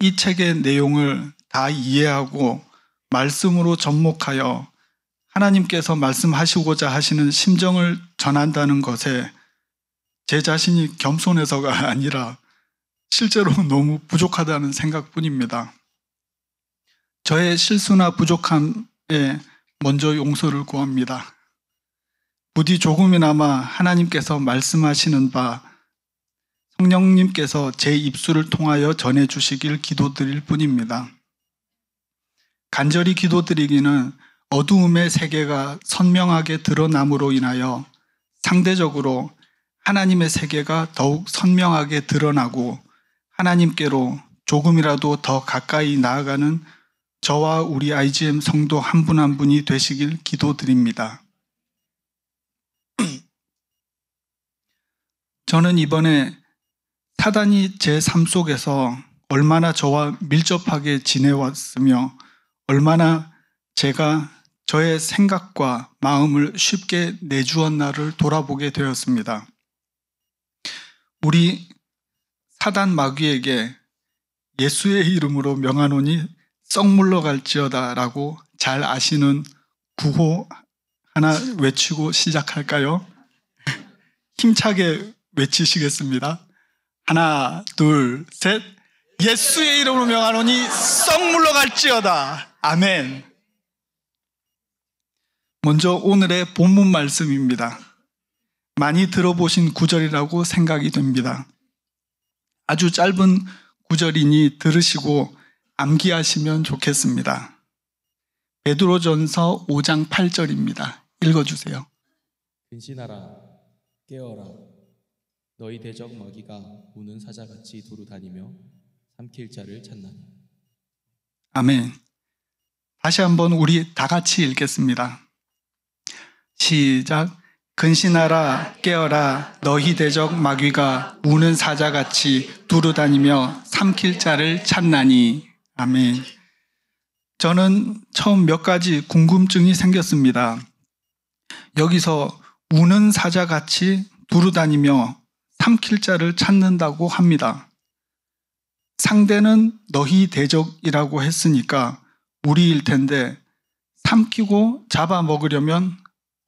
이 책의 내용을 다 이해하고 말씀으로 접목하여 하나님께서 말씀하시고자 하시는 심정을 전한다는 것에 제 자신이 겸손해서가 아니라 실제로 너무 부족하다는 생각뿐입니다. 저의 실수나 부족함에 먼저 용서를 구합니다. 부디 조금이나마 하나님께서 말씀하시는 바 성령님께서 제 입술을 통하여 전해주시길 기도드릴 뿐입니다. 간절히 기도드리기는 어두움의 세계가 선명하게 드러남으로 인하여 상대적으로 하나님의 세계가 더욱 선명하게 드러나고 하나님께로 조금이라도 더 가까이 나아가는 저와 우리 IGM 성도 한 분 한 분이 되시길 기도드립니다. 저는 이번에 사단이 제 삶 속에서 얼마나 저와 밀접하게 지내왔으며 얼마나 제가 저의 생각과 마음을 쉽게 내주었나를 돌아보게 되었습니다. 우리 사단 마귀에게 예수의 이름으로 명하노니 썩 물러갈지어다 라고 잘 아시는 구호 하나 외치고 시작할까요? 힘차게 외치시겠습니다. 하나, 둘, 셋. 예수의 이름으로 명하노니 썩 물러갈지어다. 아멘. 먼저 오늘의 본문 말씀입니다. 많이 들어보신 구절이라고 생각이 됩니다. 아주 짧은 구절이니 들으시고 암기하시면 좋겠습니다. 베드로전서 5장 8절입니다. 읽어주세요. 근신하라, 깨어라. 너희 대적 마귀가 우는 사자같이 두루 다니며 삼킬 자를 찾나니. 아멘. 다시 한번 우리 다 같이 읽겠습니다. 시작. 근신하라, 깨어라. 너희 대적 마귀가 우는 사자같이 두루 다니며 삼킬 자를 찾나니. 아멘. 저는 처음 몇 가지 궁금증이 생겼습니다. 여기서 우는 사자같이 두루 다니며 삼킬 자를 찾는다고 합니다. 상대는 너희 대적이라고 했으니까 우리일 텐데 삼키고 잡아먹으려면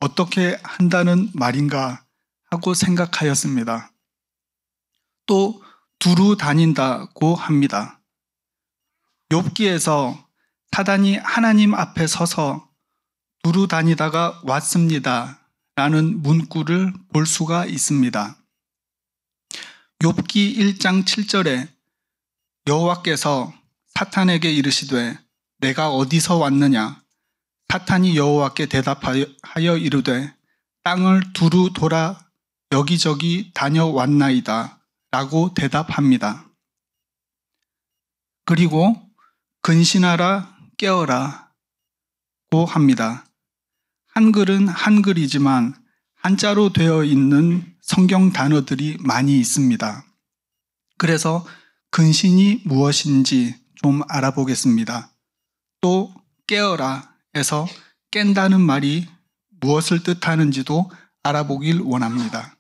어떻게 한다는 말인가 하고 생각하였습니다. 또 두루 다닌다고 합니다. 욥기에서 사단이 하나님 앞에 서서 두루 다니다가 왔습니다 라는 문구를 볼 수가 있습니다. 욥기 1장 7절에 여호와께서 사탄에게 이르시되 내가 어디서 왔느냐? 사탄이 여호와께 대답하여 이르되 땅을 두루 돌아 여기저기 다녀왔나이다 라고 대답합니다. 그리고 근신하라, 깨어라 고 합니다. 한글은 한글이지만 한자로 되어 있는 성경 단어들이 많이 있습니다. 그래서 근신이 무엇인지 좀 알아보겠습니다. 또 깨어라 해서 깬다는 말이 무엇을 뜻하는지도 알아보길 원합니다.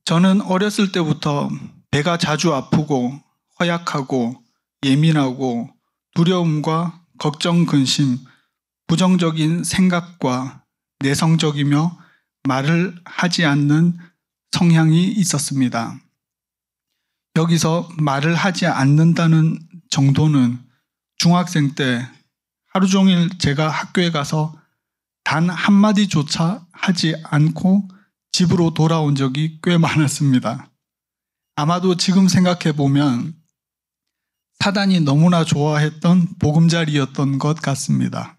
저는 어렸을 때부터 배가 자주 아프고 허약하고 예민하고 두려움과 걱정, 근심, 부정적인 생각과 내성적이며 말을 하지 않는 성향이 있었습니다. 여기서 말을 하지 않는다는 정도는 중학생 때 하루 종일 제가 학교에 가서 단 한마디조차 하지 않고 집으로 돌아온 적이 꽤 많았습니다. 아마도 지금 생각해 보면 사단이 너무나 좋아했던 보금자리였던 것 같습니다.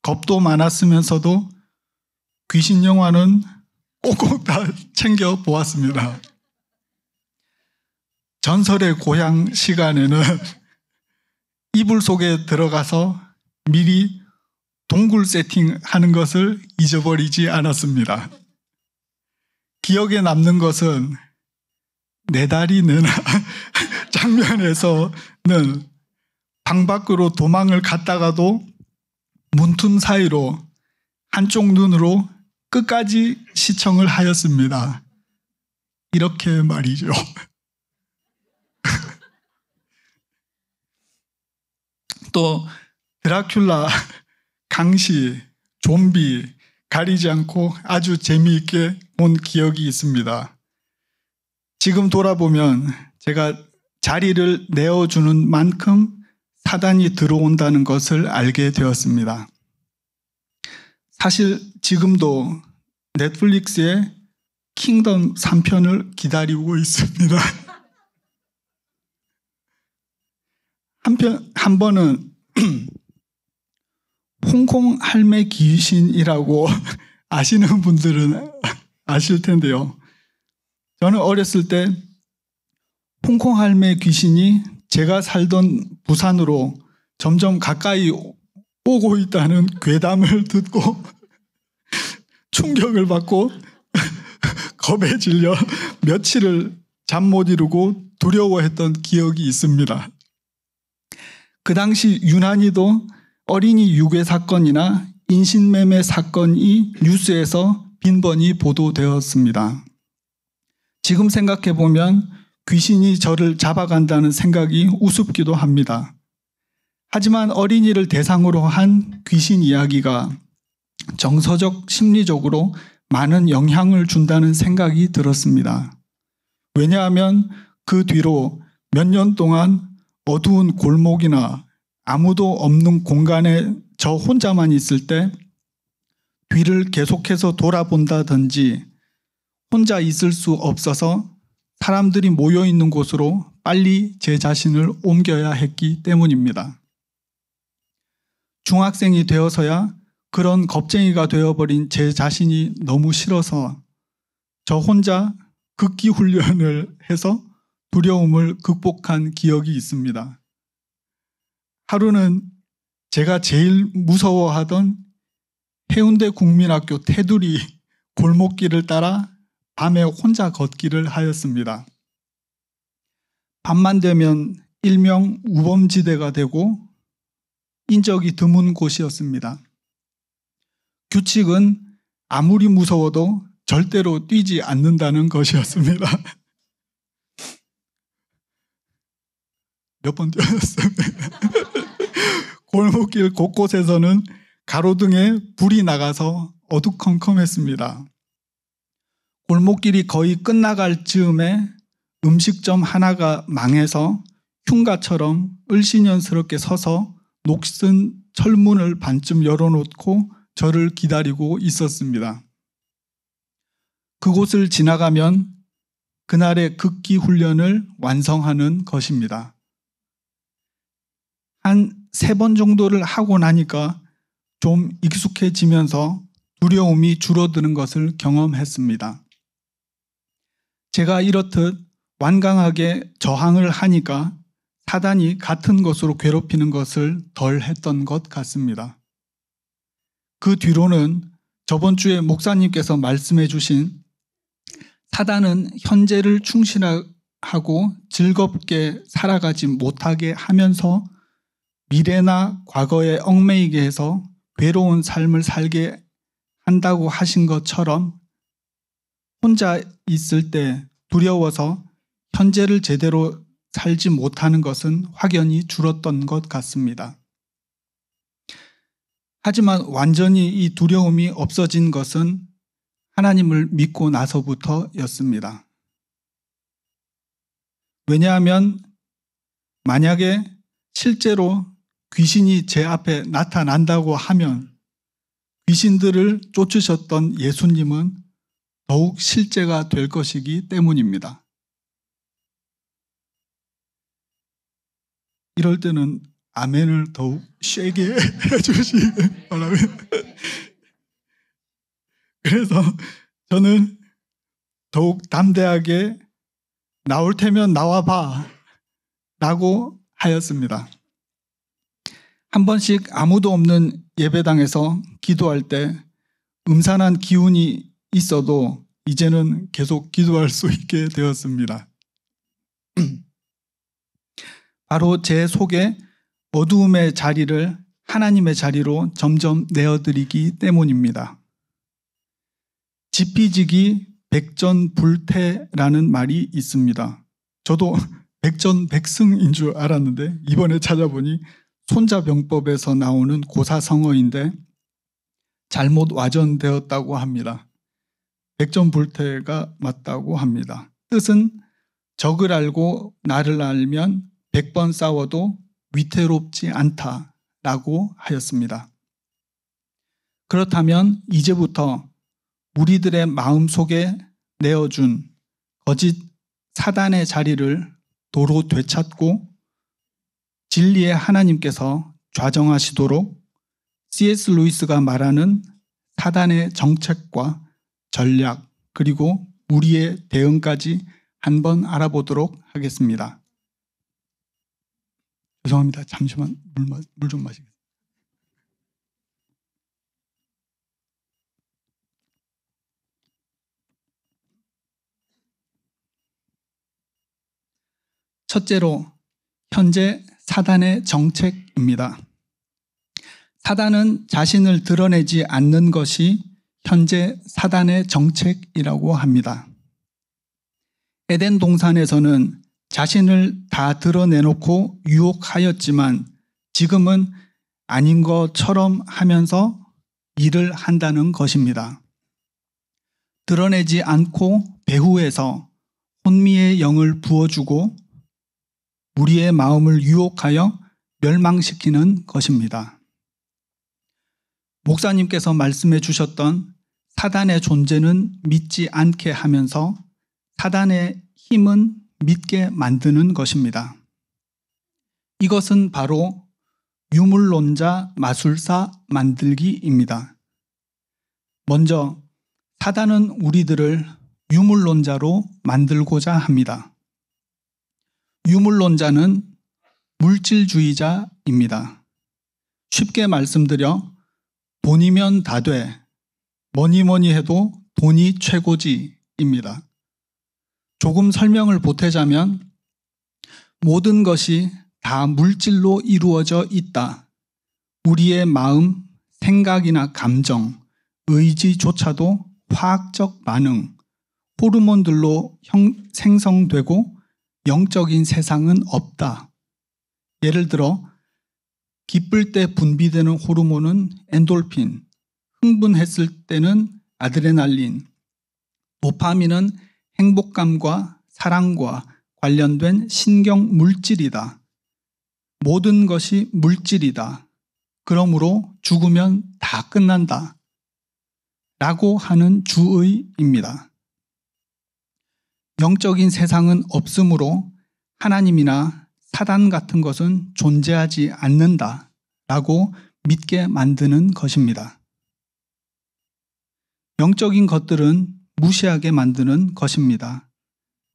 겁도 많았으면서도 귀신 영화는 꼭꼭 다 챙겨 보았습니다. 전설의 고향 시간에는 이불 속에 들어가서 미리 동굴 세팅하는 것을 잊어버리지 않았습니다. 기억에 남는 것은 내 다리는 장면에서는 방 밖으로 도망을 갔다가도 문틈 사이로 한쪽 눈으로 끝까지 시청을 하였습니다. 이렇게 말이죠. 또 드라큘라, 강시, 좀비 가리지 않고 아주 재미있게 본 기억이 있습니다. 지금 돌아보면 제가 자리를 내어주는 만큼 사단이 들어온다는 것을 알게 되었습니다. 사실 지금도 넷플릭스에 킹덤 3편을 기다리고 있습니다. 한 번은 홍콩 할매 귀신이라고 아시는 분들은 아실 텐데요. 저는 어렸을 때 홍콩 할매 귀신이 제가 살던 부산으로 점점 가까이 오고 있다는 괴담을 듣고 충격을 받고 겁에 질려 며칠을 잠 못 이루고 두려워했던 기억이 있습니다. 그 당시 유난히도 어린이 유괴 사건이나 인신매매 사건이 뉴스에서 빈번히 보도되었습니다. 지금 생각해 보면 귀신이 저를 잡아간다는 생각이 우습기도 합니다. 하지만 어린이를 대상으로 한 귀신 이야기가 정서적, 심리적으로 많은 영향을 준다는 생각이 들었습니다. 왜냐하면 그 뒤로 몇 년 동안 어두운 골목이나 아무도 없는 공간에 저 혼자만 있을 때 뒤를 계속해서 돌아본다든지 혼자 있을 수 없어서 사람들이 모여 있는 곳으로 빨리 제 자신을 옮겨야 했기 때문입니다. 중학생이 되어서야 그런 겁쟁이가 되어버린 제 자신이 너무 싫어서 저 혼자 극기 훈련을 해서 두려움을 극복한 기억이 있습니다. 하루는 제가 제일 무서워하던 해운대 국민학교 테두리 골목길을 따라 밤에 혼자 걷기를 하였습니다. 밤만 되면 일명 우범지대가 되고 인적이 드문 곳이었습니다. 규칙은 아무리 무서워도 절대로 뛰지 않는다는 것이었습니다. 몇 번 뛰었습니다. 골목길 곳곳에서는 가로등에 불이 나가서 어두컴컴했습니다. 골목길이 거의 끝나갈 즈음에 음식점 하나가 망해서 흉가처럼 을씨년스럽게 서서 녹슨 철문을 반쯤 열어놓고 저를 기다리고 있었습니다. 그곳을 지나가면 그날의 극기 훈련을 완성하는 것입니다. 한 3번 정도를 하고 나니까 좀 익숙해지면서 두려움이 줄어드는 것을 경험했습니다. 제가 이렇듯 완강하게 저항을 하니까 사단이 같은 것으로 괴롭히는 것을 덜 했던 것 같습니다. 그 뒤로는 저번 주에 목사님께서 말씀해 주신 사단은 현재를 충실하고 즐겁게 살아가지 못하게 하면서 미래나 과거에 얽매이게 해서 괴로운 삶을 살게 한다고 하신 것처럼 혼자 있을 때 두려워서 현재를 제대로 살지 못하는 것은 확연히 줄었던 것 같습니다. 하지만 완전히 이 두려움이 없어진 것은 하나님을 믿고 나서부터였습니다. 왜냐하면 만약에 실제로 귀신이 제 앞에 나타난다고 하면 귀신들을 쫓으셨던 예수님은 더욱 실제가 될 것이기 때문입니다. 이럴 때는 아멘을 더욱 세게 해주시기 바랍니다. 그래서 저는 더욱 담대하게 나올 테면 나와봐 라고 하였습니다. 한 번씩 아무도 없는 예배당에서 기도할 때 음산한 기운이 있어도 이제는 계속 기도할 수 있게 되었습니다. 바로 제 속에 어두움의 자리를 하나님의 자리로 점점 내어드리기 때문입니다. 지피지기 백전불태라는 말이 있습니다. 저도 백전백승인 줄 알았는데 이번에 찾아보니 손자병법에서 나오는 고사성어인데 잘못 와전되었다고 합니다. 백전불태가 맞다고 합니다. 뜻은 적을 알고 나를 알면 100번 싸워도 위태롭지 않다라고 하였습니다. 그렇다면 이제부터 우리들의 마음속에 내어준 거짓 사단의 자리를 도로 되찾고 진리의 하나님께서 좌정하시도록 C.S. 루이스가 말하는 사단의 정책과 전략 그리고 우리의 대응까지 한번 알아보도록 하겠습니다. 죄송합니다. 잠시만 물 좀 마시겠습니다. 첫째로 현재 사단의 정책입니다. 사단은 자신을 드러내지 않는 것이 현재 사단의 정책이라고 합니다. 에덴 동산에서는 자신을 다 드러내놓고 유혹하였지만 지금은 아닌 것처럼 하면서 일을 한다는 것입니다. 드러내지 않고 배후에서 혼미의 영을 부어주고 우리의 마음을 유혹하여 멸망시키는 것입니다. 목사님께서 말씀해 주셨던 사단의 존재는 믿지 않게 하면서 사단의 힘은 믿게 만드는 것입니다. 이것은 바로 유물론자 마술사 만들기입니다. 먼저 사단은 우리들을 유물론자로 만들고자 합니다. 유물론자는 물질주의자입니다. 쉽게 말씀드려 돈이면 다 돼. 뭐니 해도 돈이 최고지입니다. 조금 설명을 보태자면 모든 것이 다 물질로 이루어져 있다. 우리의 마음, 생각이나 감정, 의지조차도 화학적 반응, 호르몬들로 생성되고 영적인 세상은 없다. 예를 들어 기쁠 때 분비되는 호르몬은 엔돌핀, 흥분했을 때는 아드레날린, 도파민은 행복감과 사랑과 관련된 신경 물질이다. 모든 것이 물질이다. 그러므로 죽으면 다 끝난다. 라고 하는 주의입니다. 영적인 세상은 없으므로 하나님이나 사단 같은 것은 존재하지 않는다 라고 믿게 만드는 것입니다. 영적인 것들은 무시하게 만드는 것입니다.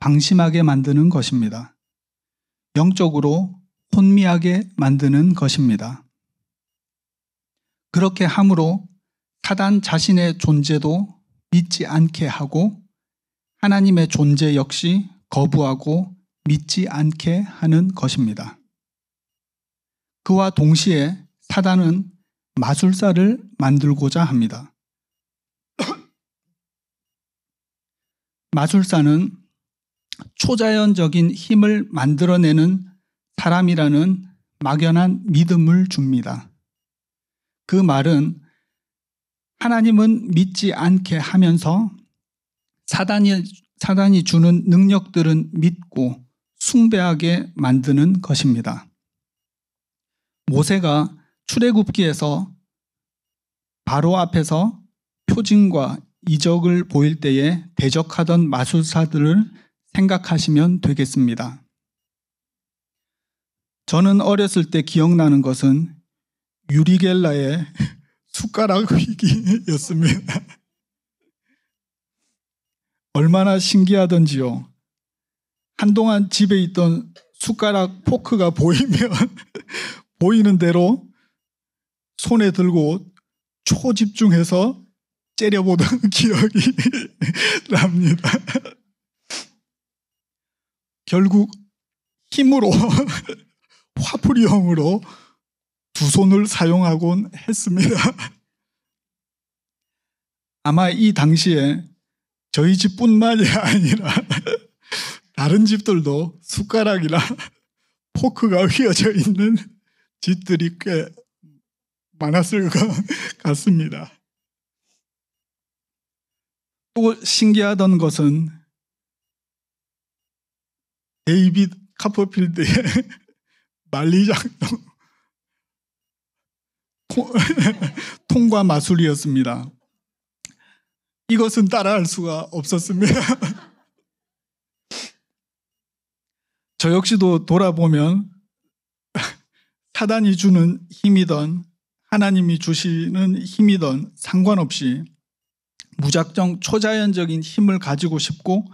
방심하게 만드는 것입니다. 영적으로 혼미하게 만드는 것입니다. 그렇게 함으로 사단 자신의 존재도 믿지 않게 하고 하나님의 존재 역시 거부하고 믿지 않게 하는 것입니다. 그와 동시에 사단은 마술사를 만들고자 합니다. 마술사는 초자연적인 힘을 만들어내는 사람이라는 막연한 믿음을 줍니다. 그 말은 하나님은 믿지 않게 하면서 사단이 주는 능력들은 믿고 숭배하게 만드는 것입니다. 모세가 출애굽기에서 바로 앞에서 표징과 이적을 보일 때에 대적하던 마술사들을 생각하시면 되겠습니다. 저는 어렸을 때 기억나는 것은 유리겔라의 숟가락 위기였습니다. 얼마나 신기하던지요. 한동안 집에 있던 숟가락 포크가 보이면 보이는 대로 손에 들고 초집중해서 째려보던 기억이 납니다. 결국 힘으로 화풀이형으로 두 손을 사용하곤 했습니다. 아마 이 당시에 저희 집뿐만이 아니라 다른 집들도 숟가락이나 포크가 휘어져 있는 짓들이 꽤 많았을 것 같습니다. 또 신기하던 것은 데이빗 카퍼필드의 만리장성 통과 마술이었습니다. 이것은 따라할 수가 없었습니다. 저 역시도 돌아보면 사단이 주는 힘이든 하나님이 주시는 힘이든 상관없이 무작정 초자연적인 힘을 가지고 싶고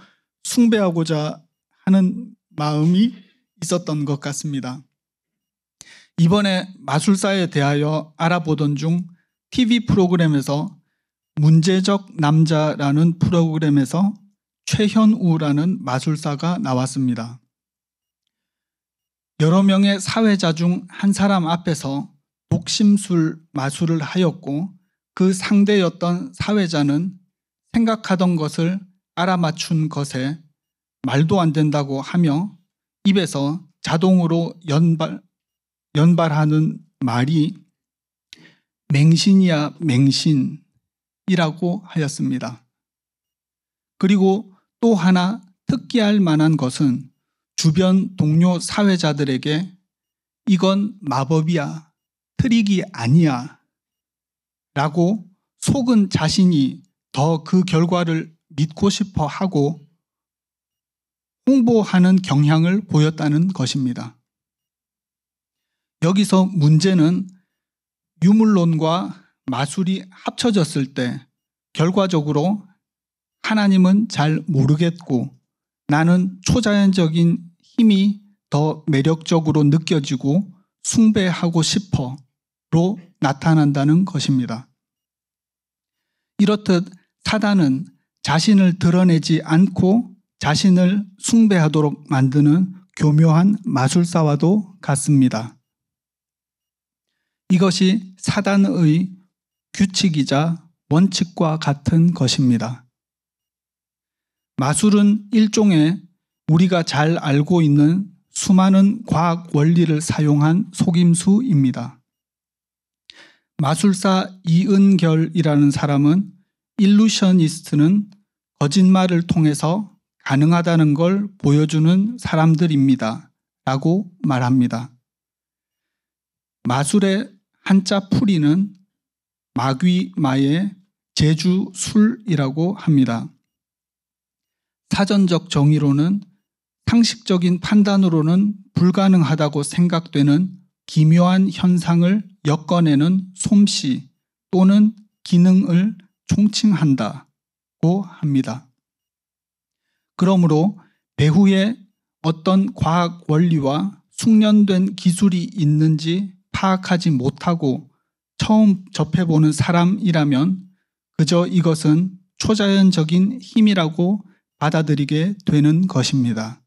숭배하고자 하는 마음이 있었던 것 같습니다. 이번에 마술사에 대하여 알아보던 중 TV 프로그램에서 문제적 남자라는 프로그램에서 최현우라는 마술사가 나왔습니다. 여러 명의 사회자 중 한 사람 앞에서 독심술 마술을 하였고 그 상대였던 사회자는 생각하던 것을 알아맞춘 것에 말도 안 된다고 하며 입에서 자동으로 연발하는 말이 맹신이야 맹신이라고 하였습니다. 그리고 또 하나 특기할 만한 것은 주변 동료 사회자들에게 이건 마법이야, 트릭이 아니야 라고 속은 자신이 더 그 결과를 믿고 싶어 하고 홍보하는 경향을 보였다는 것입니다. 여기서 문제는 유물론과 마술이 합쳐졌을 때 결과적으로 하나님은 잘 모르겠고 나는 초자연적인 힘이 더 매력적으로 느껴지고 숭배하고 싶어로 나타난다는 것입니다. 이렇듯 사단은 자신을 드러내지 않고 자신을 숭배하도록 만드는 교묘한 마술사와도 같습니다. 이것이 사단의 규칙이자 원칙과 같은 것입니다. 마술은 일종의 우리가 잘 알고 있는 수많은 과학 원리를 사용한 속임수입니다. 마술사 이은결이라는 사람은 일루셔니스트는 거짓말을 통해서 가능하다는 걸 보여주는 사람들입니다. 라고 말합니다. 마술의 한자 풀이는 마귀마의 제주술이라고 합니다. 사전적 정의로는 상식적인 판단으로는 불가능하다고 생각되는 기묘한 현상을 엮어내는 솜씨 또는 기능을 총칭한다고 합니다. 그러므로 배후에 어떤 과학 원리와 숙련된 기술이 있는지 파악하지 못하고 처음 접해보는 사람이라면 그저 이것은 초자연적인 힘이라고 받아들이게 되는 것입니다.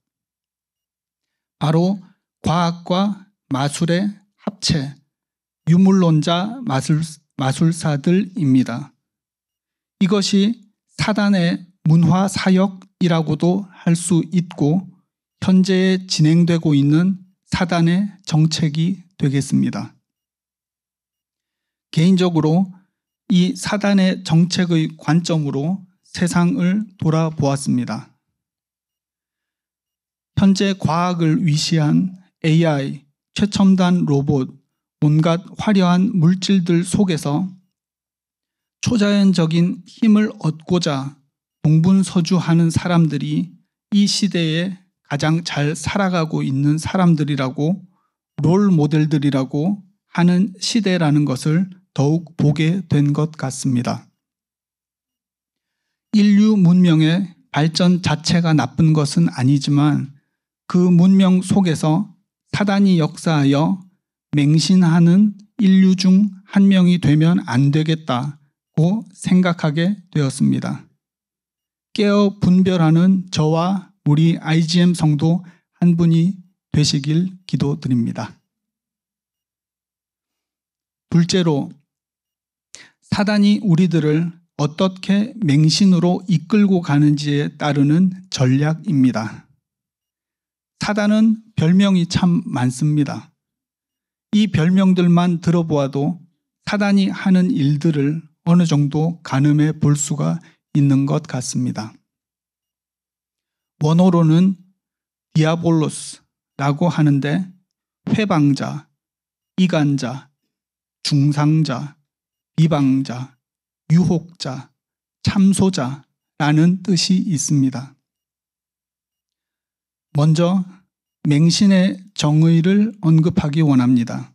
바로 과학과 마술의 합체, 유물론자 마술사들입니다. 이것이 사단의 문화 사역이라고도 할 수 있고 현재 진행되고 있는 사단의 정책이 되겠습니다. 개인적으로 이 사단의 정책의 관점으로 세상을 돌아보았습니다. 현재 과학을 위시한 AI, 최첨단 로봇, 온갖 화려한 물질들 속에서 초자연적인 힘을 얻고자 동분서주하는 사람들이 이 시대에 가장 잘 살아가고 있는 사람들이라고 롤 모델들이라고 하는 시대라는 것을 더욱 보게 된 것 같습니다. 인류 문명의 발전 자체가 나쁜 것은 아니지만 그 문명 속에서 사단이 역사하여 맹신하는 인류 중 한 명이 되면 안 되겠다고 생각하게 되었습니다. 깨어 분별하는 저와 우리 IGM 성도 한 분이 되시길 기도드립니다. 둘째로, 사단이 우리들을 어떻게 맹신으로 이끌고 가는지에 따르는 전략입니다. 사단은 별명이 참 많습니다. 이 별명들만 들어보아도 사단이 하는 일들을 어느 정도 가늠해 볼 수가 있는 것 같습니다. 원어로는 디아볼로스라고 하는데 회방자, 이간자, 중상자, 비방자, 유혹자, 참소자라는 뜻이 있습니다. 먼저 맹신의 정의를 언급하기 원합니다.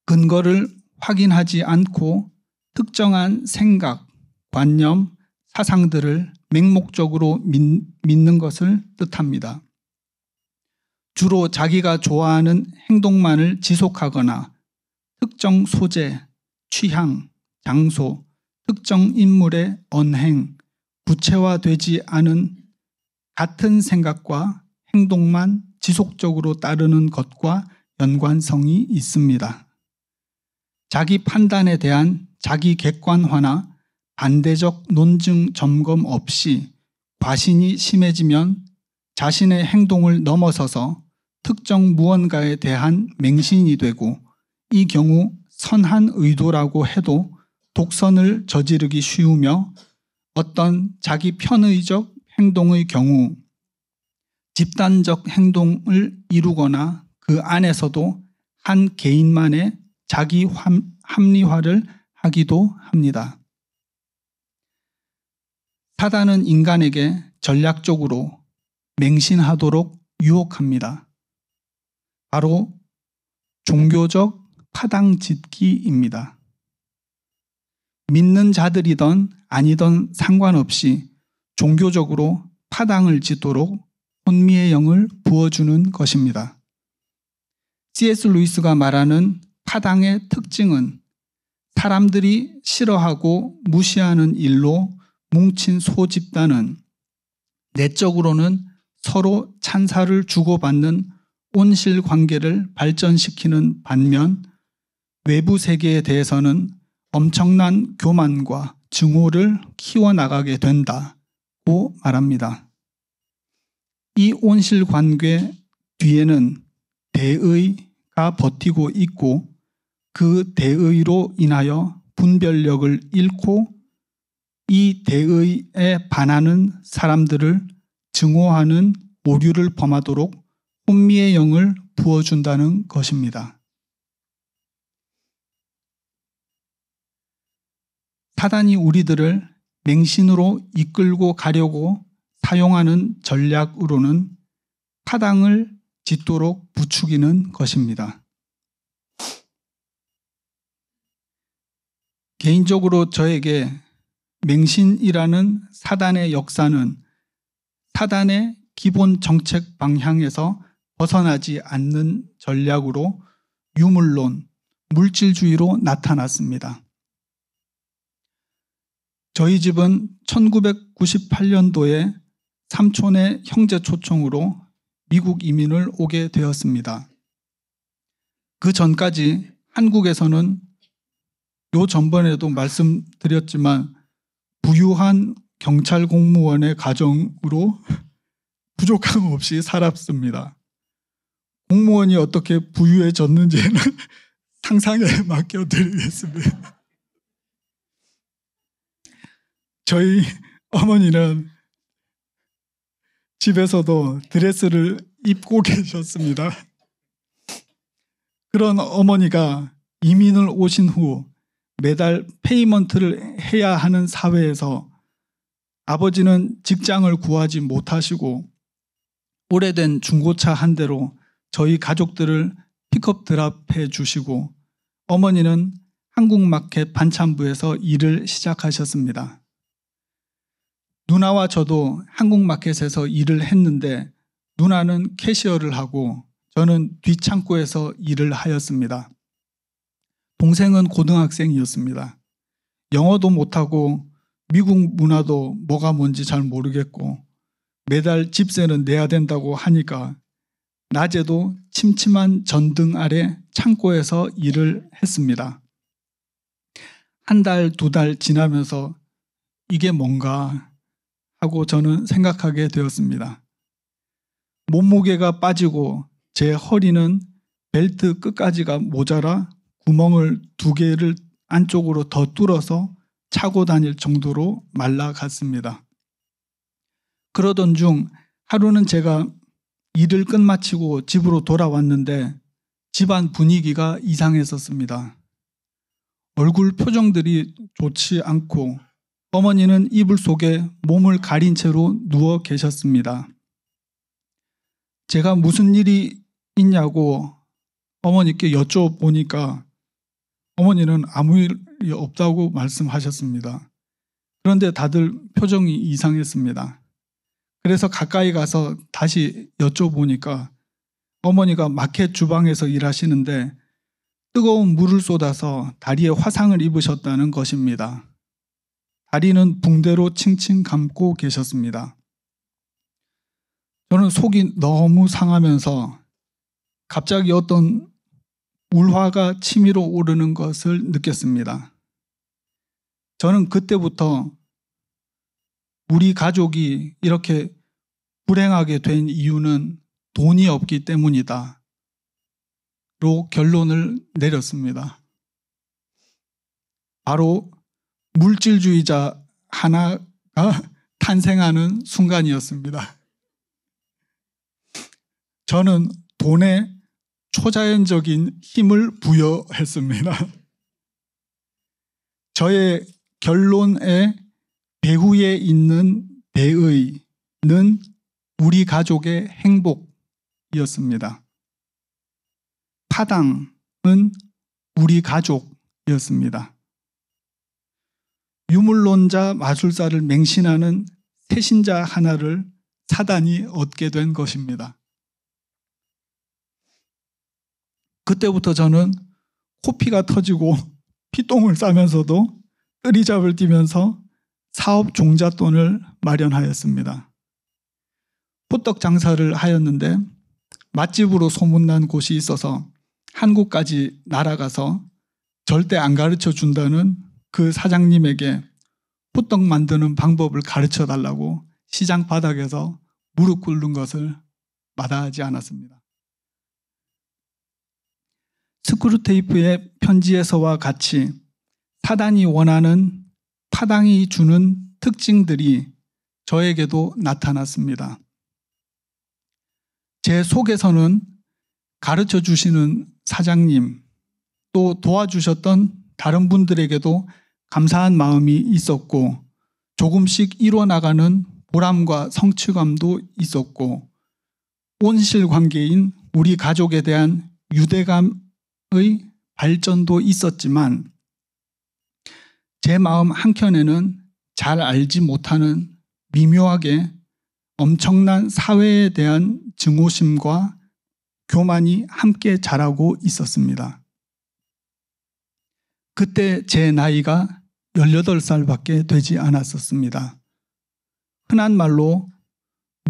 근거를 확인하지 않고 특정한 생각, 관념, 사상들을 맹목적으로 믿는 것을 뜻합니다. 주로 자기가 좋아하는 행동만을 지속하거나 특정 소재, 취향, 장소, 특정 인물의 언행, 구체화되지 않은 같은 생각과 행동만 지속적으로 따르는 것과 연관성이 있습니다. 자기 판단에 대한 자기 객관화나 반대적 논증 점검 없이 과신이 심해지면 자신의 행동을 넘어서서 특정 무언가에 대한 맹신이 되고, 이 경우 선한 의도라고 해도 독선을 저지르기 쉬우며, 어떤 자기 편의적 행동의 경우 집단적 행동을 이루거나 그 안에서도 한 개인만의 자기 합리화를 하기도 합니다. 사단은 인간에게 전략적으로 맹신하도록 유혹합니다. 바로 종교적 파당짓기입니다. 믿는 자들이든 아니든 상관없이 종교적으로 파당을 짓도록 혼미의 영을 부어주는 것입니다. C.S. 루이스가 말하는 파당의 특징은 사람들이 싫어하고 무시하는 일로 뭉친 소집단은 내적으로는 서로 찬사를 주고받는 온실 관계를 발전시키는 반면, 외부 세계에 대해서는 엄청난 교만과 증오를 키워나가게 된다고 말합니다. 이 온실 관계 뒤에는 대의가 버티고 있고, 그 대의로 인하여 분별력을 잃고 이 대의에 반하는 사람들을 증오하는 오류를 범하도록 혼미의 영을 부어준다는 것입니다. 사단이 우리들을 맹신으로 이끌고 가려고 사용하는 전략으로는 파당을 짓도록 부추기는 것입니다. 개인적으로 저에게 맹신이라는 사단의 역사는 사단의 기본 정책 방향에서 벗어나지 않는 전략으로 유물론, 물질주의로 나타났습니다. 저희 집은 1998년도에 삼촌의 형제 초청으로 미국 이민을 오게 되었습니다. 그 전까지 한국에서는 요 전번에도 말씀드렸지만 부유한 경찰 공무원의 가정으로 부족함 없이 살았습니다. 공무원이 어떻게 부유해졌는지는 상상에 맡겨드리겠습니다. 저희 어머니는 집에서도 드레스를 입고 계셨습니다. 그런 어머니가 이민을 오신 후 매달 페이먼트를 해야 하는 사회에서 아버지는 직장을 구하지 못하시고 오래된 중고차 한 대로 저희 가족들을 픽업 드랍해 주시고, 어머니는 한국마켓 반찬부에서 일을 시작하셨습니다. 누나와 저도 한국마켓에서 일을 했는데, 누나는 캐시어를 하고 저는 뒷창고에서 일을 하였습니다. 동생은 고등학생이었습니다. 영어도 못하고 미국 문화도 뭐가 뭔지 잘 모르겠고 매달 집세는 내야 된다고 하니까 낮에도 침침한 전등 아래 창고에서 일을 했습니다. 한 달, 두 달 지나면서 이게 뭔가 하고 저는 생각하게 되었습니다. 몸무게가 빠지고 제 허리는 벨트 끝까지가 모자라 구멍을 2개를 안쪽으로 더 뚫어서 차고 다닐 정도로 말라갔습니다. 그러던 중 하루는 제가 일을 끝마치고 집으로 돌아왔는데 집안 분위기가 이상했었습니다. 얼굴 표정들이 좋지 않고 어머니는 이불 속에 몸을 가린 채로 누워 계셨습니다. 제가 무슨 일이 있냐고 어머니께 여쭤보니까 어머니는 아무 일이 없다고 말씀하셨습니다. 그런데 다들 표정이 이상했습니다. 그래서 가까이 가서 다시 여쭤보니까 어머니가 마켓 주방에서 일하시는데 뜨거운 물을 쏟아서 다리에 화상을 입으셨다는 것입니다. 다리는 붕대로 칭칭 감고 계셨습니다. 저는 속이 너무 상하면서 갑자기 어떤 울화가 치밀어 오르는 것을 느꼈습니다. 저는 그때부터 우리 가족이 이렇게 불행하게 된 이유는 돈이 없기 때문이다 로 결론을 내렸습니다. 바로 물질주의자 하나가 탄생하는 순간이었습니다. 저는 돈에 초자연적인 힘을 부여했습니다. 저의 결론에 배후에 있는 배의는 우리 가족의 행복이었습니다. 파당은 우리 가족이었습니다. 유물론자 마술사를 맹신하는 새신자 하나를 사단이 얻게 된 것입니다. 그때부터 저는 코피가 터지고 피똥을 싸면서도 뜨리잡을 뛰면서 사업 종잣돈을 마련하였습니다. 호떡 장사를 하였는데 맛집으로 소문난 곳이 있어서 한국까지 날아가서 절대 안 가르쳐 준다는 그 사장님에게 호떡 만드는 방법을 가르쳐 달라고 시장 바닥에서 무릎 꿇는 것을 마다하지 않았습니다. 스크루테이프의 편지에서와 같이 사단이 원하는 파당이 주는 특징들이 저에게도 나타났습니다. 제 속에서는 가르쳐 주시는 사장님, 또 도와주셨던 다른 분들에게도 감사한 마음이 있었고 조금씩 이뤄나가는 보람과 성취감도 있었고 온실 관계인 우리 가족에 대한 유대감의 발전도 있었지만 제 마음 한켠에는 잘 알지 못하는 미묘하게 엄청난 사회에 대한 증오심과 교만이 함께 자라고 있었습니다. 그때 제 나이가 18살밖에 되지 않았었습니다. 흔한 말로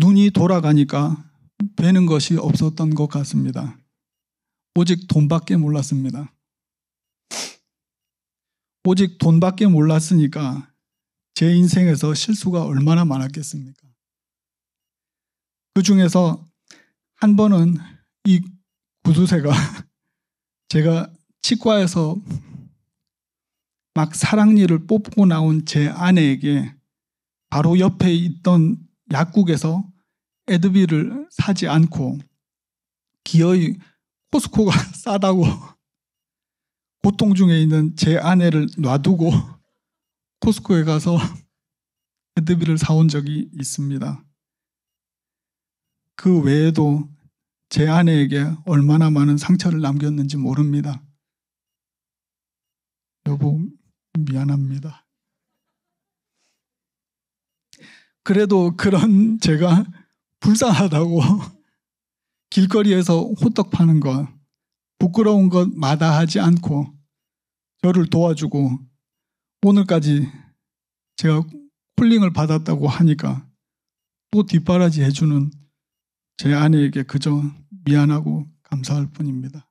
눈이 돌아가니까 되는 것이 없었던 것 같습니다. 오직 돈밖에 몰랐습니다. 오직 돈밖에 몰랐으니까 제 인생에서 실수가 얼마나 많았겠습니까? 그 중에서 한 번은 이 구두쇠가 제가 치과에서 막 사랑니를 뽑고 나온 제 아내에게 바로 옆에 있던 약국에서 에드빌을 사지 않고 기어이 코스코가 싸다고 고통 중에 있는 제 아내를 놔두고 코스코에 가서 에드빌을 사온 적이 있습니다. 그 외에도 제 아내에게 얼마나 많은 상처를 남겼는지 모릅니다. 여보, 미안합니다. 그래도 그런 제가 불쌍하다고 길거리에서 호떡 파는 것, 부끄러운 것 마다하지 않고 저를 도와주고 오늘까지 제가 쿨링을 받았다고 하니까 또 뒷바라지 해주는 제 아내에게 그저 미안하고 감사할 뿐입니다.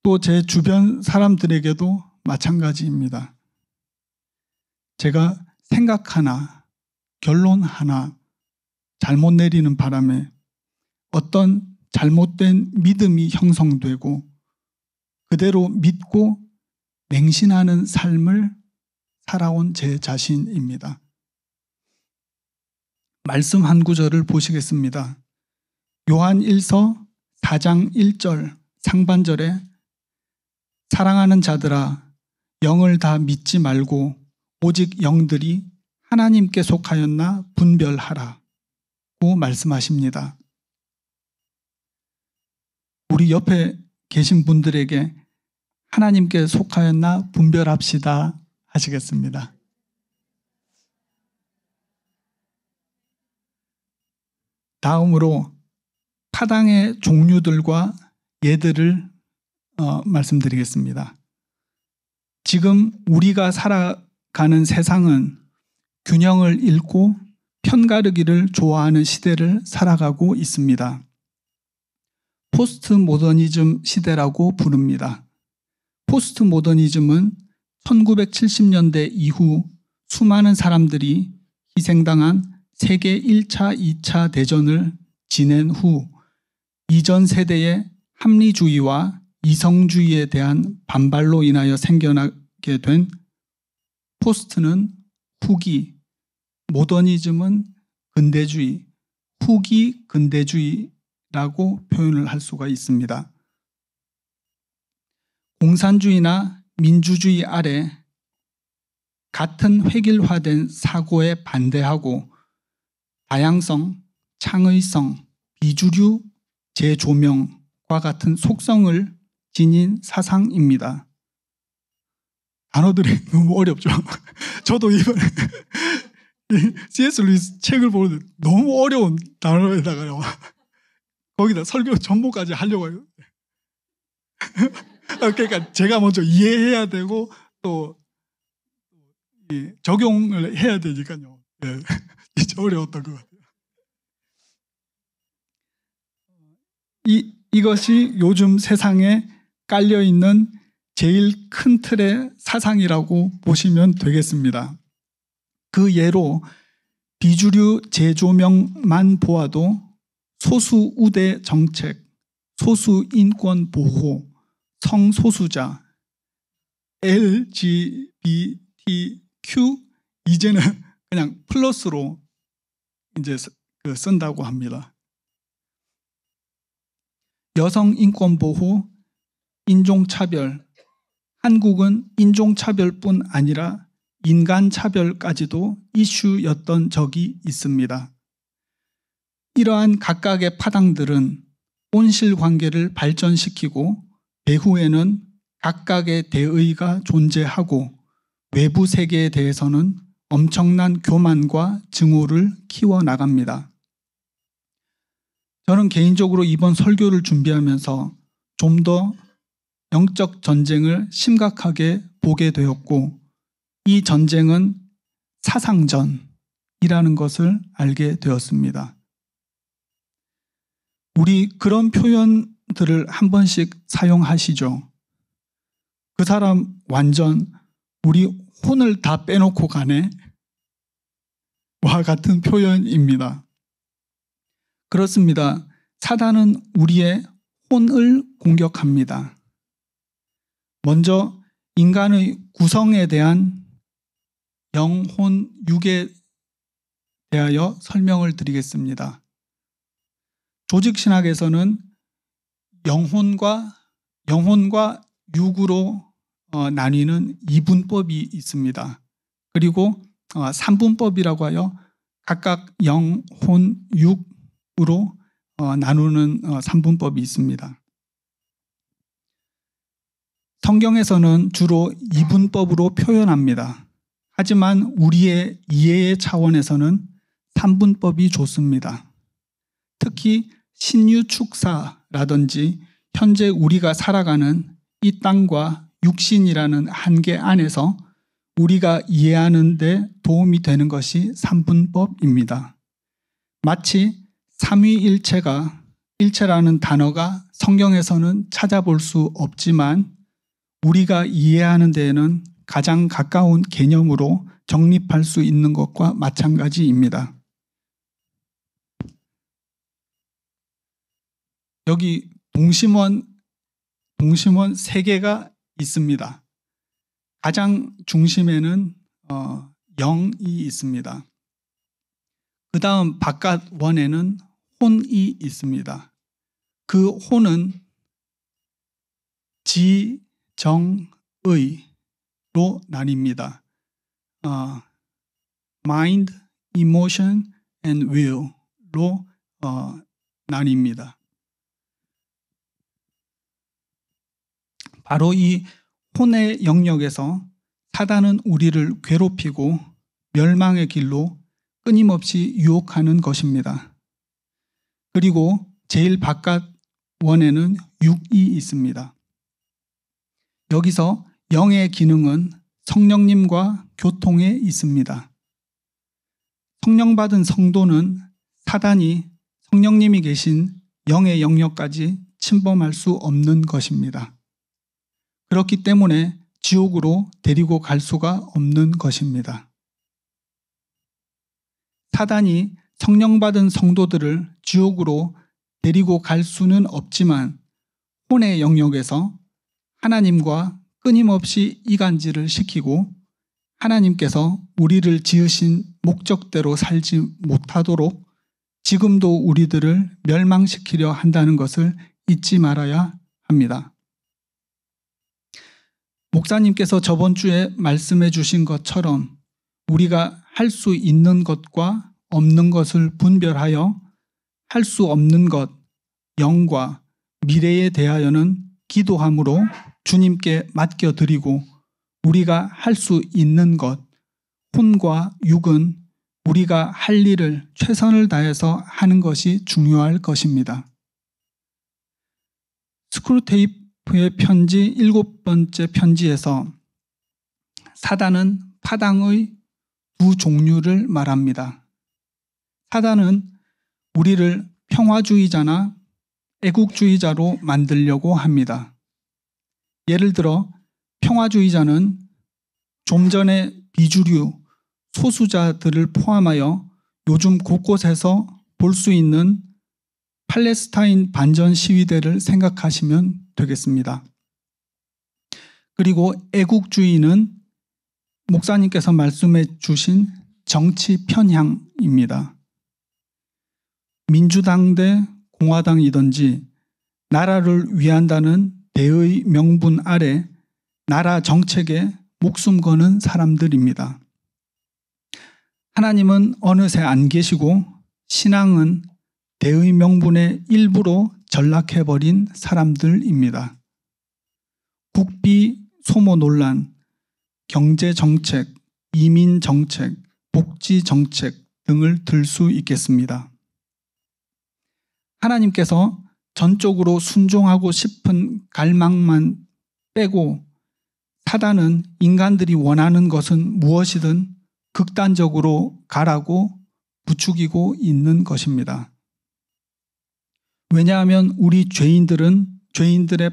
또 제 주변 사람들에게도 마찬가지입니다. 제가 생각 하나, 결론 하나 잘못 내리는 바람에 어떤 잘못된 믿음이 형성되고 그대로 믿고 맹신하는 삶을 살아온 제 자신입니다. 말씀 한 구절을 보시겠습니다. 요한 1서 4장 1절 상반절에 사랑하는 자들아 영을 다 믿지 말고 오직 영들이 하나님께 속하였나 분별하라고 말씀하십니다. 우리 옆에 계신 분들에게 하나님께 속하였나 분별합시다 하시겠습니다. 다음으로 타당의 종류들과 예들을 말씀드리겠습니다. 지금 우리가 살아가는 세상은 균형을 잃고 편가르기를 좋아하는 시대를 살아가고 있습니다. 포스트 모더니즘 시대라고 부릅니다. 포스트 모더니즘은 1970년대 이후 수많은 사람들이 희생당한 세계 1차, 2차 대전을 지낸 후 이전 세대의 합리주의와 이성주의에 대한 반발로 인하여 생겨나게 된 포스트는 후기, 모더니즘은 근대주의, 후기 근대주의라고 표현을 할 수가 있습니다. 공산주의나 민주주의 아래 같은 획일화된 사고에 반대하고 다양성, 창의성, 비주류 재조명과 같은 속성을 지닌 사상입니다. 단어들이 너무 어렵죠. 저도 이번에 C.S. 루이스 책을 보는데 너무 어려운 단어에다가요. 거기다 설교 전부까지 하려고 해요. 그러니까 제가 먼저 이해해야 되고 또 적용을 해야 되니까요. 네. 진짜 어려웠던 것 같아요. 이것이 요즘 세상에 깔려있는 제일 큰 틀의 사상이라고 보시면 되겠습니다. 그 예로 비주류 재조명만 보아도 소수 우대 정책, 소수 인권 보호, 성소수자, LGBTQ 이제는 그냥 플러스로 이제 쓴다고 합니다. 여성 인권 보호, 인종차별, 한국은 인종차별뿐 아니라 인간차별까지도 이슈였던 적이 있습니다. 이러한 각각의 파당들은 온실관계를 발전시키고 배후에는 각각의 대의가 존재하고 외부 세계에 대해서는 엄청난 교만과 증오를 키워나갑니다. 저는 개인적으로 이번 설교를 준비하면서 좀 더 영적 전쟁을 심각하게 보게 되었고 이 전쟁은 사상전이라는 것을 알게 되었습니다. 우리 그런 표현들을 한 번씩 사용하시죠. 그 사람 완전 우리 혼을 다 빼놓고 가네 와 같은 표현입니다. 그렇습니다. 사단은 우리의 혼을 공격합니다. 먼저 인간의 구성에 대한 영혼, 육에 대하여 설명을 드리겠습니다. 조직신학에서는 영혼과 육으로 나뉘는 이분법이 있습니다. 그리고 3분법이라고 하여 각각 영혼, 육으로 나누는 3분법이 있습니다. 성경에서는 주로 2분법으로 표현합니다. 하지만 우리의 이해의 차원에서는 3분법이 좋습니다. 특히 신유축사라든지 현재 우리가 살아가는 이 땅과 육신이라는 한계 안에서 우리가 이해하는 데 도움이 되는 것이 3분법입니다. 마치 삼위일체가 일체라는 단어가 성경에서는 찾아볼 수 없지만 우리가 이해하는 데에는 가장 가까운 개념으로 정립할 수 있는 것과 마찬가지입니다. 여기 동심원 3개가 있습니다. 가장 중심에는 0이 있습니다. 그 다음 바깥 원에는 혼이 있습니다. 그 혼은 지, 정, 의로 나뉩니다. mind, emotion, and will로 나뉩니다. 바로 이 혼의 영역에서 사단은 우리를 괴롭히고 멸망의 길로 끊임없이 유혹하는 것입니다. 그리고 제일 바깥 원에는 6이 있습니다. 여기서 영의 기능은 성령님과 교통에 있습니다. 성령 받은 성도는 사단이 성령님이 계신 영의 영역까지 침범할 수 없는 것입니다. 그렇기 때문에 지옥으로 데리고 갈 수가 없는 것입니다. 사단이 성령 받은 성도들을 지옥으로 데리고 갈 수는 없지만 혼의 영역에서 하나님과 끊임없이 이간질을 시키고 하나님께서 우리를 지으신 목적대로 살지 못하도록 지금도 우리들을 멸망시키려 한다는 것을 잊지 말아야 합니다. 목사님께서 저번 주에 말씀해 주신 것처럼 우리가 할 수 있는 것과 없는 것을 분별하여 할 수 없는 것, 영과 미래에 대하여는 기도함으로 주님께 맡겨드리고 우리가 할 수 있는 것, 혼과 육은 우리가 할 일을 최선을 다해서 하는 것이 중요할 것입니다. 스크루테이프의 편지 7번째 편지에서 사단은 파당의 2 종류를 말합니다. 사단은 우리를 평화주의자나 애국주의자로 만들려고 합니다. 예를 들어 평화주의자는 좀 전에 비주류, 소수자들을 포함하여 요즘 곳곳에서 볼 수 있는 팔레스타인 반전 시위대를 생각하시면 되겠습니다. 그리고 애국주의는 목사님께서 말씀해 주신 정치 편향입니다. 민주당 대 공화당이든지 나라를 위한다는 대의 명분 아래 나라 정책에 목숨 거는 사람들입니다. 하나님은 어느새 안 계시고 신앙은 대의 명분의 일부로 전락해버린 사람들입니다. 국비 소모 논란, 경제 정책, 이민 정책, 복지 정책 등을 들 수 있겠습니다. 하나님께서 전적으로 순종하고 싶은 갈망만 빼고 사단은 인간들이 원하는 것은 무엇이든 극단적으로 가라고 부추기고 있는 것입니다. 왜냐하면 우리 죄인들의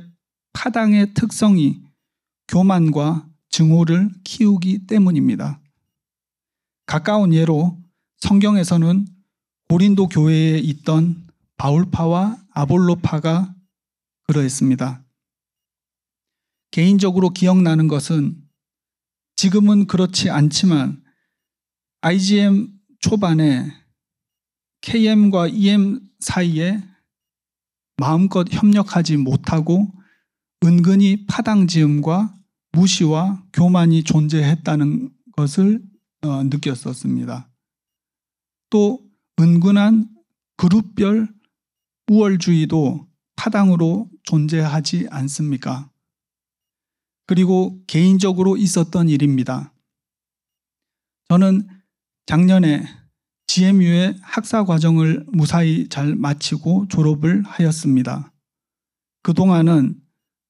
파당의 특성이 교만과 증오를 키우기 때문입니다. 가까운 예로 성경에서는 고린도 교회에 있던 바울파와 아볼로파가 그러했습니다. 개인적으로 기억나는 것은 지금은 그렇지 않지만 IGM 초반에 KM과 EM 사이에 마음껏 협력하지 못하고 은근히 파당지음과 무시와 교만이 존재했다는 것을 느꼈었습니다. 또 은근한 그룹별 우월주의도 파당으로 존재하지 않습니까? 그리고 개인적으로 있었던 일입니다. 저는 작년에 GMU의 학사과정을 무사히 잘 마치고 졸업을 하였습니다. 그동안은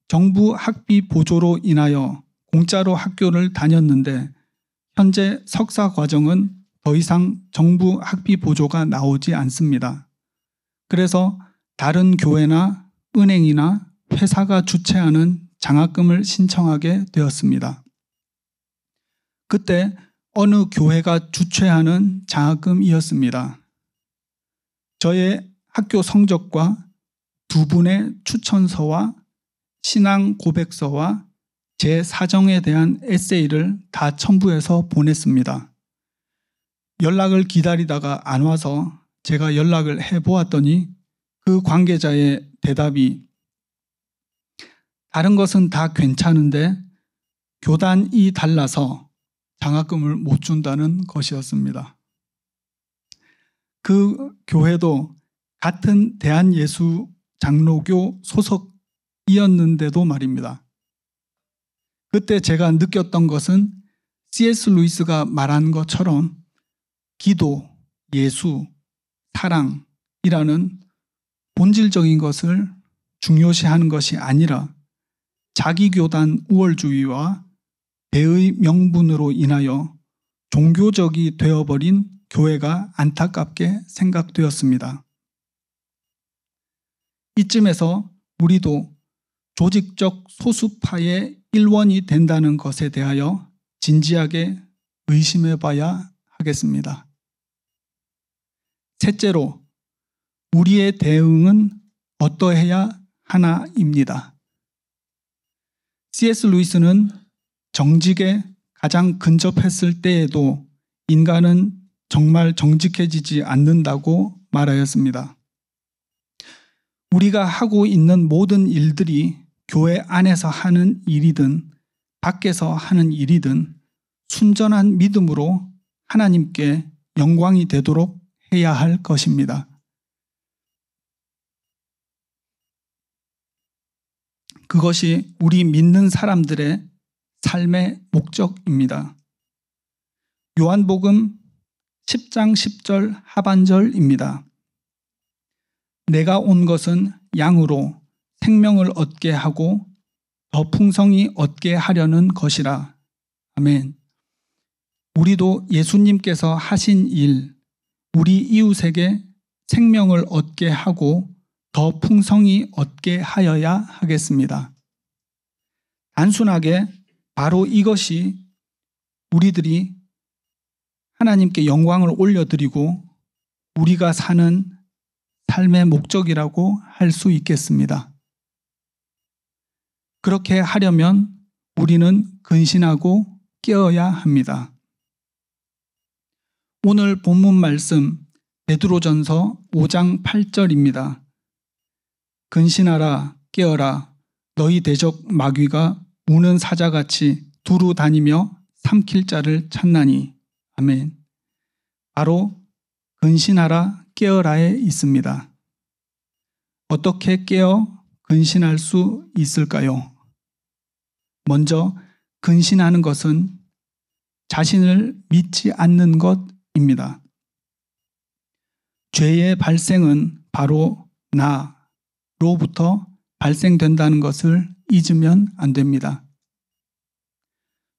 정부 학비 보조로 인하여 공짜로 학교를 다녔는데 현재 석사 과정은 더 이상 정부 학비 보조가 나오지 않습니다. 그래서 다른 교회나 은행이나 회사가 주최하는 장학금을 신청하게 되었습니다. 그때 어느 교회가 주최하는 장학금이었습니다. 저의 학교 성적과 두 분의 추천서와 신앙 고백서와 제 사정에 대한 에세이를 다 첨부해서 보냈습니다. 연락을 기다리다가 안 와서 제가 연락을 해보았더니 그 관계자의 대답이 다른 것은 다 괜찮은데 교단이 달라서 장학금을 못 준다는 것이었습니다. 그 교회도 같은 대한예수 장로교 소속이었는데도 말입니다. 그때 제가 느꼈던 것은 C.S. 루이스가 말한 것처럼 기도, 예수, 사랑이라는 본질적인 것을 중요시하는 것이 아니라 자기 교단 우월주의와 대의 명분으로 인하여 종교적이 되어버린 교회가 안타깝게 생각되었습니다. 이쯤에서 우리도 조직적 소수파의 일원이 된다는 것에 대하여 진지하게 의심해 봐야 하겠습니다. 셋째로, 우리의 대응은 어떠해야 하나입니다. C.S. 루이스는 정직에 가장 근접했을 때에도 인간은 정말 정직해지지 않는다고 말하였습니다. 우리가 하고 있는 모든 일들이 교회 안에서 하는 일이든 밖에서 하는 일이든 순전한 믿음으로 하나님께 영광이 되도록 해야 할 것입니다. 그것이 우리 믿는 사람들의 삶의 목적입니다. 요한복음 10장 10절 하반절입니다. 내가 온 것은 양으로 생명을 얻게 하고 더 풍성히 얻게 하려는 것이라. 아멘. 우리도 예수님께서 하신 일, 우리 이웃에게 생명을 얻게 하고 더 풍성히 얻게 하여야 하겠습니다. 단순하게 바로 이것이 우리들이 하나님께 영광을 올려드리고 우리가 사는 삶의 목적이라고 할 수 있겠습니다. 그렇게 하려면 우리는 근신하고 깨어야 합니다. 오늘 본문 말씀 베드로전서 5장 8절입니다. 근신하라 깨어라 너희 대적 마귀가 우는 사자같이 두루 다니며 삼킬 자를 찾나니. 아멘. 바로 근신하라 깨어라에 있습니다. 어떻게 깨어 근신할 수 있을까요? 먼저 근신하는 것은 자신을 믿지 않는 것입니다. 죄의 발생은 바로 나로부터 발생된다는 것을 잊으면 안 됩니다.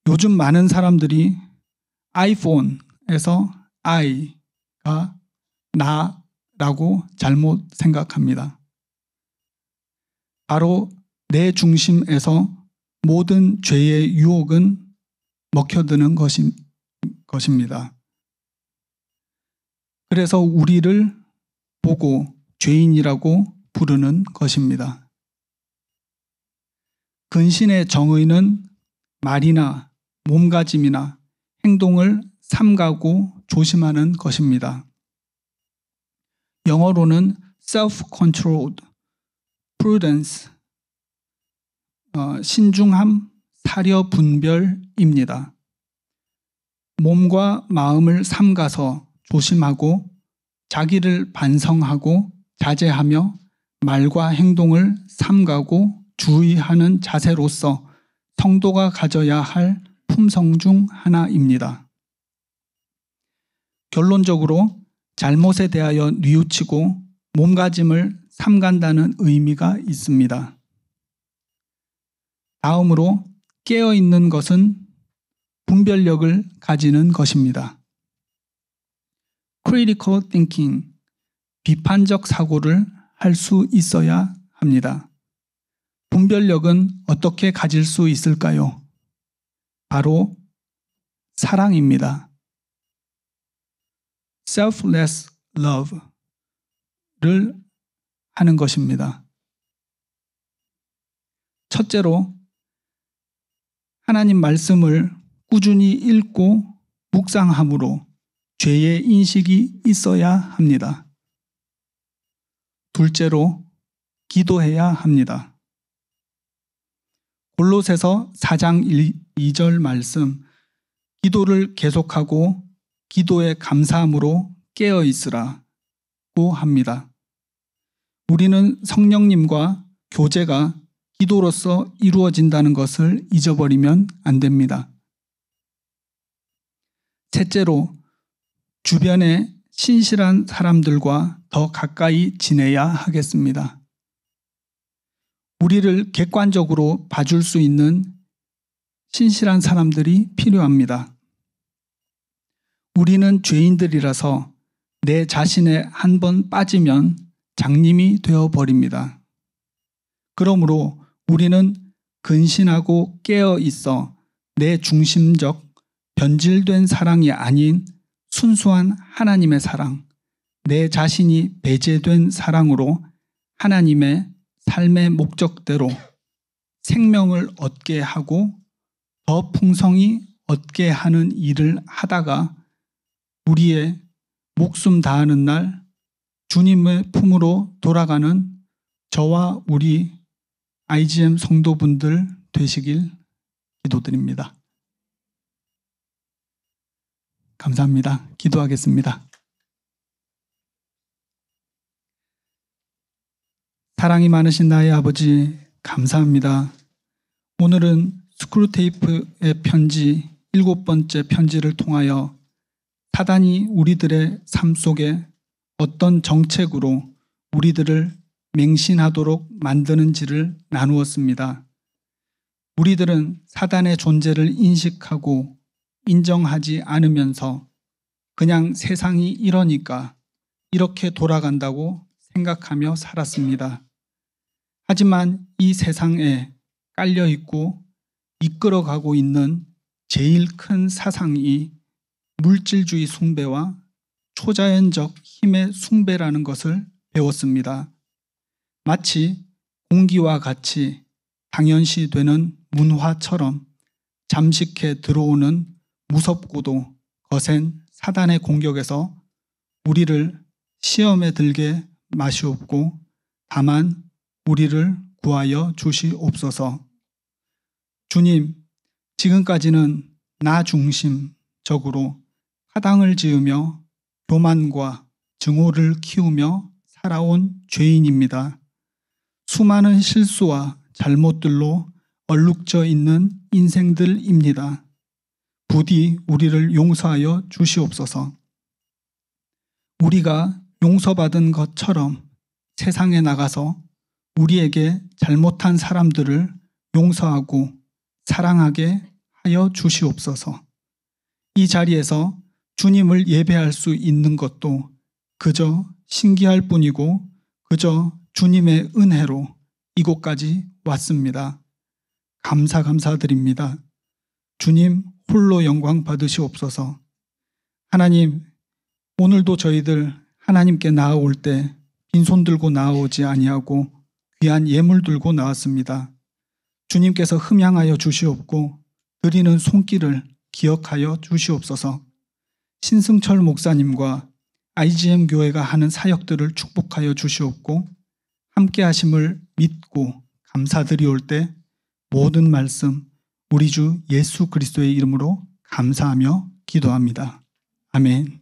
요즘 많은 사람들이 아이폰에서 I가 나라고 잘못 생각합니다. 바로 내 중심에서 모든 죄의 유혹은 먹혀드는 것입니다. 그래서 우리를 보고 죄인이라고 부르는 것입니다. 근신의 정의는 말이나 몸가짐이나 행동을 삼가고 조심하는 것입니다. 영어로는 self-controlled, prudence, 신중함, 사려 분별입니다. 몸과 마음을 삼가서 조심하고 자기를 반성하고 자제하며 말과 행동을 삼가고 주의하는 자세로서 성도가 가져야 할 품성 중 하나입니다. 결론적으로 잘못에 대하여 뉘우치고 몸가짐을 삼간다는 의미가 있습니다. 다음으로 깨어있는 것은 분별력을 가지는 것입니다. Critical thinking, 비판적 사고를 할 수 있어야 합니다. 분별력은 어떻게 가질 수 있을까요? 바로 사랑입니다. selfless love를 하는 것입니다. 첫째로 하나님 말씀을 꾸준히 읽고 묵상함으로 죄의 인식이 있어야 합니다. 둘째로 기도해야 합니다. 골로새서 4장 2절 말씀, 기도를 계속하고 기도에 감사함으로 깨어 있으라고 합니다. 우리는 성령님과 교제가 기도로서 이루어진다는 것을 잊어버리면 안 됩니다. 셋째로 주변에 신실한 사람들과 더 가까이 지내야 하겠습니다. 우리를 객관적으로 봐줄 수 있는 신실한 사람들이 필요합니다. 우리는 죄인들이라서 내 자신에 한 번 빠지면 장님이 되어버립니다. 그러므로 우리는 근신하고 깨어 있어 내 중심적 변질된 사랑이 아닌 순수한 하나님의 사랑, 내 자신이 배제된 사랑으로 하나님의 삶의 목적대로 생명을 얻게 하고 더 풍성히 얻게 하는 일을 하다가 우리의 목숨 다하는 날 주님의 품으로 돌아가는 저와 우리 IGM 성도분들 되시길 기도드립니다. 감사합니다. 기도하겠습니다. 사랑이 많으신 나의 아버지, 감사합니다. 오늘은 스크루테이프의 편지 7번째 편지를 통하여 사단이 우리들의 삶 속에 어떤 정책으로 우리들을 맹신하도록 만드는지를 나누었습니다. 우리들은 사단의 존재를 인식하고 인정하지 않으면서 그냥 세상이 이러니까 이렇게 돌아간다고 생각하며 살았습니다. 하지만 이 세상에 깔려있고 이끌어가고 있는 제일 큰 사상이 물질주의 숭배와 초자연적 힘의 숭배라는 것을 배웠습니다. 마치 공기와 같이 당연시 되는 문화처럼 잠식해 들어오는 무섭고도 거센 사단의 공격에서 우리를 시험에 들게 마시옵고 다만 우리를 구하여 주시옵소서. 주님, 지금까지는 나 중심적으로 화당을 지으며 교만과 증오를 키우며 살아온 죄인입니다. 수많은 실수와 잘못들로 얼룩져 있는 인생들입니다. 부디 우리를 용서하여 주시옵소서. 우리가 용서받은 것처럼 세상에 나가서 우리에게 잘못한 사람들을 용서하고 사랑하게 하여 주시옵소서. 이 자리에서 주님을 예배할 수 있는 것도 그저 신기할 뿐이고 그저 주님의 은혜로 이곳까지 왔습니다. 감사드립니다. 주님 홀로 영광 받으시옵소서. 하나님, 오늘도 저희들 하나님께 나아올 때 빈손 들고 나아오지 아니하고 귀한 예물 들고 나왔습니다. 주님께서 흠양하여 주시옵고 드리는 손길을 기억하여 주시옵소서. 신승철 목사님과 IGM 교회가 하는 사역들을 축복하여 주시옵고 함께 하심을 믿고 감사드리올 때 모든 말씀 우리 주 예수 그리스도의 이름으로 감사하며 기도합니다. 아멘.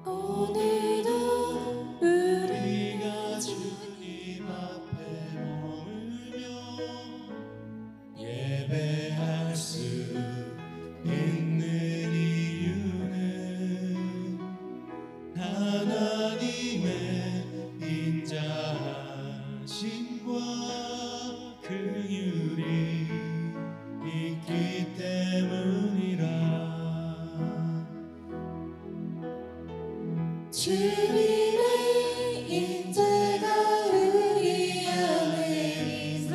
오늘도 우리가 주님 앞에 머물며 예배할 수 있는 이유는 하나님의 인자하심과 긍휼이 있기 때문이라. 주님의 인자가 우리 안에 있어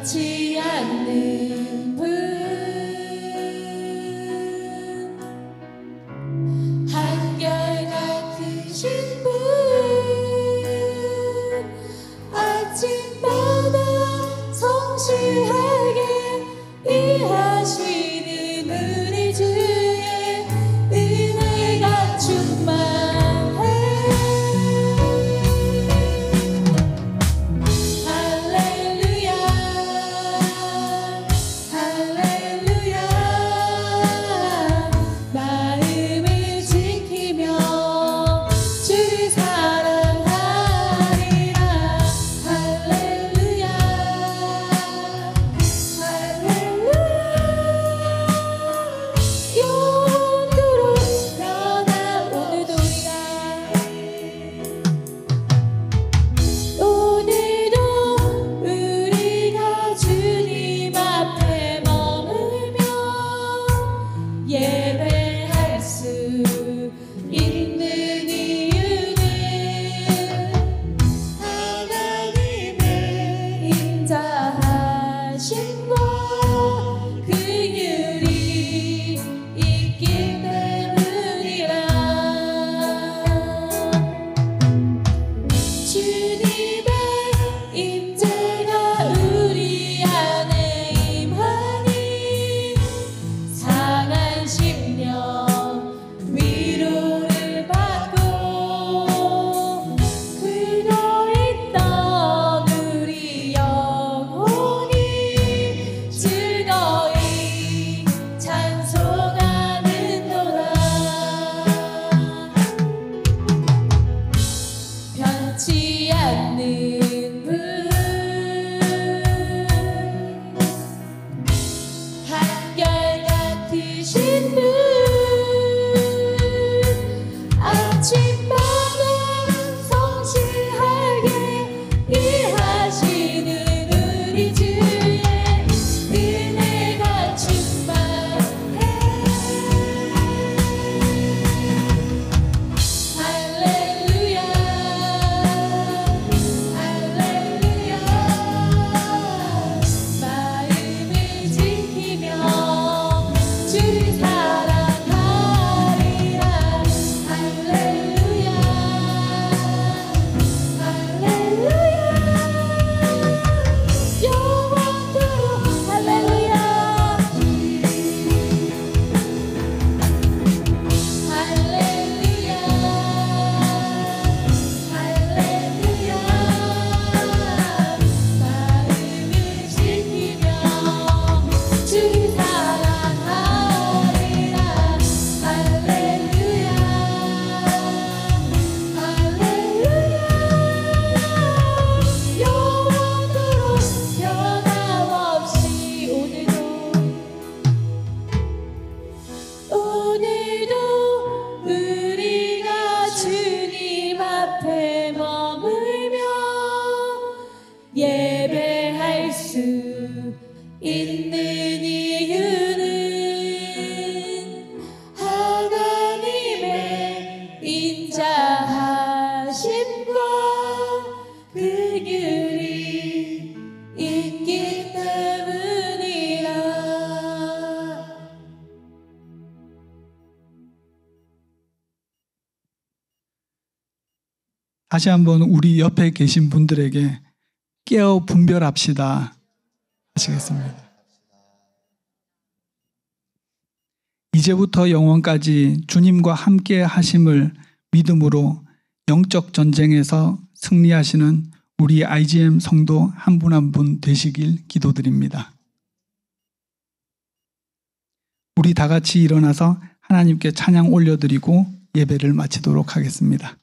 변치 않는 분, 한결같으신 분, 아침마다 성실하게 일하시는 우리 주의 은혜가 충만해. 할렐루야, 할렐루야. 마음을 지키며 주를 사랑하리라. 할렐루야, 할렐루야. 영원토록 변함. 오늘도 우리가 주님 앞에 머물며 예배할 수 있는 이유는 하나님의 인자하심과 긍휼이 있기 때문이라. 주님의 임재가 우리 안에 임하니 상한 심령 위로를 받고 굳어있던 우리 영혼이 즐거이 찬송하는도다. 변치 않는 분, 한결같으신 분, 아침마다 성실하게 일하시는 우리 주의 은혜가 충만해. 할렐루야, 할렐루야. 마음을 지키며 주를 사랑하리라. 할렐루야, 할렐루야. 영원토록 할렐루야, 할렐루야, 할렐루야. 마음을 지키며 주를 사랑하리라. 할렐루야, 할렐루야. 영원토록 변함없이 오늘도 우리가 주님 앞에 머물며 예배할 수 있는 이유는 하나님의 인자하심과 긍휼이 있기 때문이라. 다시 한번 우리 옆에 계신 분들에게 깨어 분별합시다 하시겠습니다. 이제부터 영원까지 주님과 함께 하심을 믿음으로 영적 전쟁에서 승리하시는 우리 IGM 성도 한 분 한 분 되시길 기도드립니다. 우리 다 같이 일어나서 하나님께 찬양 올려드리고 예배를 마치도록 하겠습니다.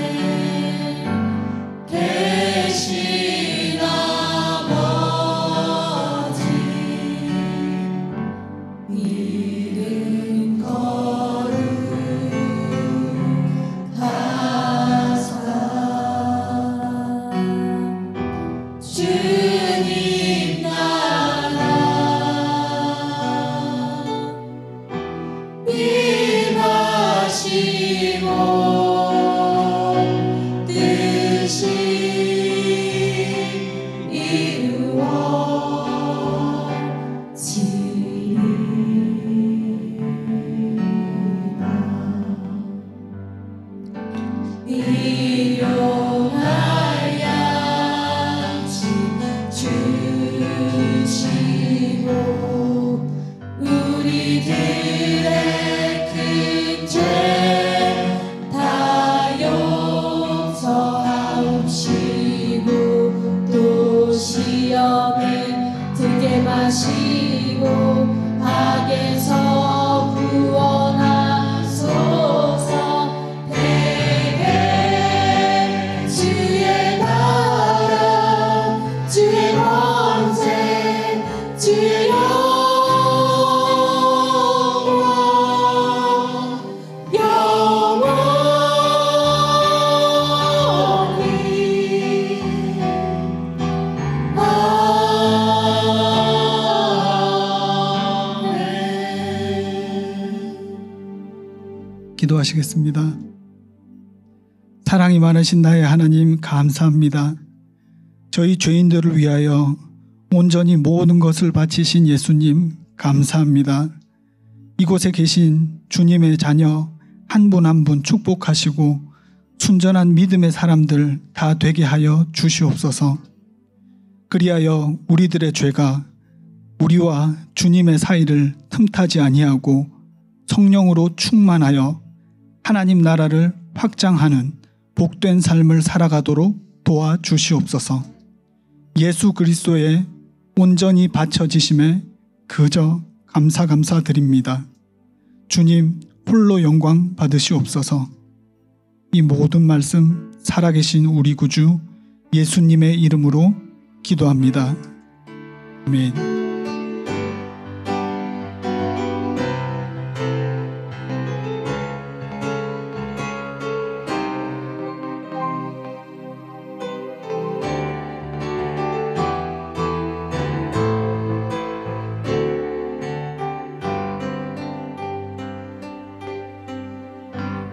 하늘에 하시고 악에서 구원하소서. 대개 주의 나라 주의 권세 주의 기도하시겠습니다. 사랑이 많으신 나의 하나님, 감사합니다. 저희 죄인들을 위하여 온전히 모든 것을 바치신 예수님, 감사합니다. 이곳에 계신 주님의 자녀 한 분 한 분 축복하시고 순전한 믿음의 사람들 다 되게 하여 주시옵소서. 그리하여 우리들의 죄가 우리와 주님의 사이를 틈타지 아니하고 성령으로 충만하여 하나님 나라를 확장하는 복된 삶을 살아가도록 도와주시옵소서. 예수 그리스도의 온전히 바쳐지심에 그저 감사드립니다. 주님 홀로 영광 받으시옵소서. 이 모든 말씀 살아계신 우리 구주 예수님의 이름으로 기도합니다. 아멘.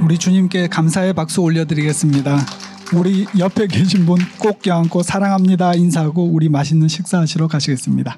우리 주님께 감사의 박수 올려드리겠습니다. 우리 옆에 계신 분 꼭 껴안고 사랑합니다 인사하고 우리 맛있는 식사하시러 가시겠습니다.